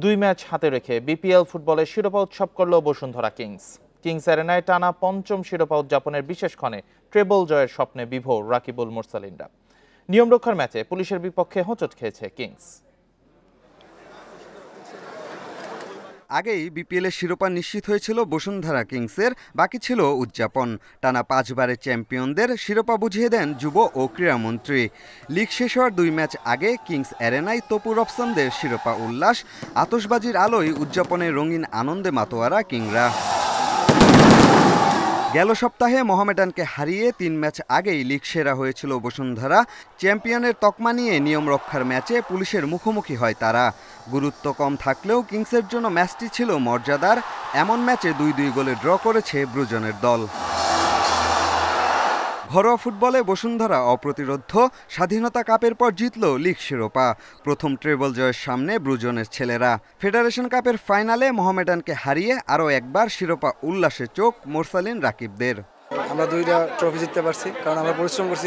2 match হাতে রেখে BPL ফুটবলের শিরোপা উৎসব করল বসুন্ধরা কিংস। কিংস অ্যারেনায় টানা 5ম শিরোপা উদযাপনের বিশেষ ক্ষণে ট্রেবল জয়ের স্বপ্নে বিভোর রাকিবুল মুরসালিনরা। নিয়মরক্ষার ম্যাচে পুলিশের বিপক্ষে হোঁচট খেয়েছে কিংস। আগেই বিপিএলের শিরোপা নিশ্চিত হয়েছিল বসুন্ধরা কিংসের, বাকি ছিল উদযাপন। টানা 5 বারের চ্যাম্পিয়নদের শিরোপা বুঝিয়ে দেন যুব ও ক্রীড়ামন্ত্রী। লিগ শেষ হওয়ার 2 ম্যাচ আগে কিংস অ্যারেনায় তপু রফসনদের শিরোপা উল্লাস, আতশবাজির আলোয় উদযাপনের রঙিন আনন্দে মাতোয়ারা কিংরা। গেল সপ্তাহে মোহামেডানকে হারিয়ে 3 ম্যাচ আগেই লিগ সেরা হয়েছিল বসুন্ধরা। চ্যাম্পিয়নের তকমা নিয়ে নিয়ম রক্ষার ম্যাচে পুলিশের মুখোমুখি হয় তারা। গুরুত্ব কম থাকলেও কিংসের জন্য ম্যাচটি ছিল মর্যাদার। এমন ম্যাচে 2-2 গোলে ড্র করেছে ব্রুজনের দল। ঘরোয়া ফুটবলে বসুন্ধরা অপ্রতিরোধ্য। স্বাধীনতা কাপের পর জিতল লিগ শিরোপা। প্রথম ট্রেবল জয়ের সামনে ব্রুজনের ছেলেরা। ফেডারেশন কাপের ফাইনালে মোহামেডানকে হারিয়ে আরও একবার শিরোপা উল্লাসে চোখ মোরসালিন রাকিবদের। আমরা 2টা ট্রফি জিততে পারছি, কারণ আমরা পরিশ্রম করছি,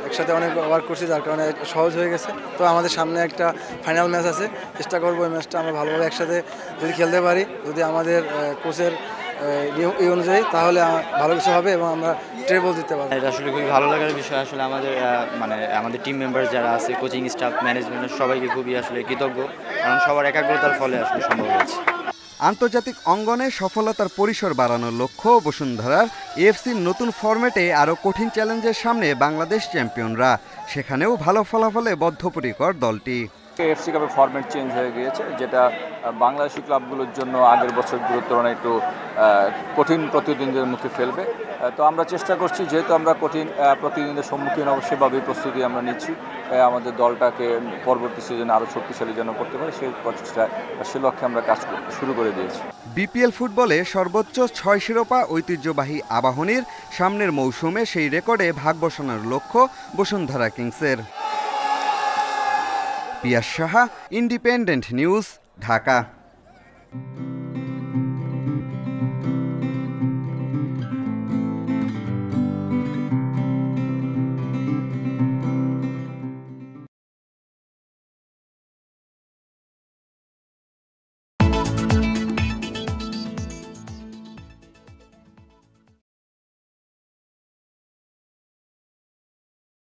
একসাথে অনেক ওয়ার্ক করছি, যার কারণে সহজ হয়ে গেছে। তো আমাদের সামনে একটা ফাইনাল ম্যাচ আছে, চেষ্টা করবো ওই ম্যাচটা আমরা ভালোভাবে একসাথে যদি খেলতে পারি, যদি আমাদের কোচের এই অনুযায়ী, তাহলে ভালো কিছু হবে এবং আমরা ট্রেবল জিততে পারবো। এটা আসলে খুবই ভালো লাগার বিষয়। আসলে আমাদের টিম মেম্বার যারা আছে, কোচিং স্টাফ, ম্যানেজমেন্ট, সবাইকে খুবই আসলে কৃতজ্ঞ, কারণ সবার একাগ্রতার ফলে আসলে সম্ভব হয়েছে। আন্তর্জাতিক অঙ্গনে সফলতার পরিসর বাড়ানোর লক্ষ্য বসুন্ধরার। এএফসির নতুন ফরম্যাটে আরও কঠিন চ্যালেঞ্জের সামনে বাংলাদেশ চ্যাম্পিয়নরা। সেখানেও ভালো ফলাফলে বদ্ধপরিকর দলটি। এএফসি কাপের ফরম্যাট চেঞ্জ হয়ে গিয়েছে, যেটা বাংলাদেশি ক্লাবগুলোর জন্য আগের বছরগুলোর তুলনায় একটু কঠিন প্রতিদ্বন্দ্বীদের মুখে ফেলবে। তো আমরা চেষ্টা করছি, যেহেতু আমরা কঠিন প্রতিদ্বন্দ্বীদের সম্মুখীন হব, সেভাবেই প্রস্তুতি আমরা নিচ্ছি। আমাদের দলটাকে পরবর্তী সিজনে আরও শক্তিশালী যেন করতে পারে, সেই প্রচেষ্টায় সে লক্ষ্যে আমরা কাজ শুরু করে দিয়েছি। বিপিএল ফুটবলে সর্বোচ্চ 6 শিরোপা ঐতিহ্যবাহী আবাহনীর। সামনের মৌসুমে সেই রেকর্ডে ভাগ বসানোর লক্ষ্য বসুন্ধরা কিংসের। পিয়াস সাহা, ইন্ডিপেন্ডেন্ট নিউজ, ঢাকা।